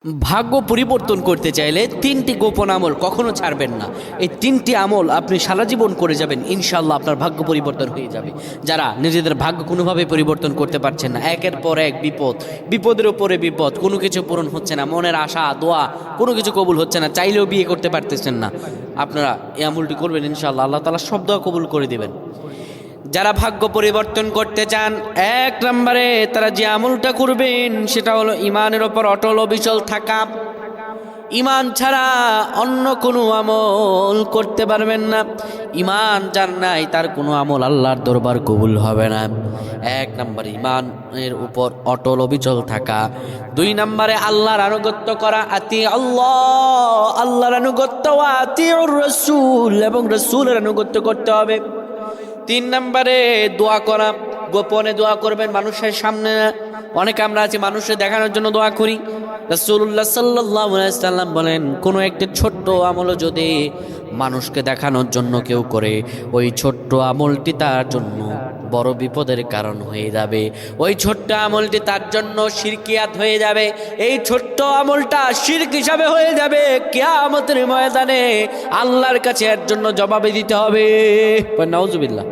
भाग्य परिवर्तन करते चाइले तीनटी गोपन आमल कखनो छाड़बेन ना। এই তিনটি আমল আপনি সারা জীবন করে যাবেন, ইনশাআল্লাহ আপনার ভাগ্য পরিবর্তন হয়ে যাবে। যারা নিজেদের ভাগ্য কোনোভাবে পরিবর্তন করতে পারছেন না, একের পর এক বিপদ, বিপদের উপরে বিপদ, কোনো কিছু পূরণ হচ্ছে না, মনের আশা দোয়া কোনো কিছু কবুল হচ্ছে না, চাইলেও বিয়ে করতে পারতেছেন না, আপনারা এই আমলটি করবেন, ইনশাআল্লাহ আল্লাহ তাআলা সব দোয়া কবুল করে দিবেন। যারা ভাগ্য পরিবর্তন করতে চান, এক নম্বরে তারা যে আমলটা করবেন সেটা হলো ইমানের ওপর অটল অবিচল থাকা। ইমান ছাড়া অন্য কোনো আমল করতে পারবেন না। ইমান যার নাই তার কোনো আমল আল্লাহর দরবার কবুল হবে না। এক নম্বর ইমানের উপর অটল অবিচল থাকা। দুই নম্বরে আল্লাহর আনুগত্য করা, আতি আল্লাহ, আল্লাহর আনুগত্য, আতিউর রাসূল, এবং রাসূলের আনুগত্য করতে হবে। তিন নম্বরে দোয়া করা, গোপনে দোয়া করবেন, মানুষের সামনে। অনেকে আমরা আছি মানুষের দেখানোর জন্য দোয়া করি। রাসূলুল্লাহ সাল্লাল্লাহু আলাইহি ওয়াসাল্লাম বলেন, কোনো একটা ছোট্ট আমলও যদি মানুষকে দেখানোর জন্য কেউ করে, ওই ছোট্ট আমলটি তার জন্য বড় বিপদের কারণ হয়ে যাবে। ওই ছোট্ট আমলটি তার জন্য শিরকিয়াত হয়ে যাবে। এই ছোট্ট আমলটা শিরক হিসাবে হয়ে যাবে। কিয়ামতের ময়দানে আল্লাহর কাছে এর জন্য জবাব দিতে হবে। নাউজুবিল্লাহ।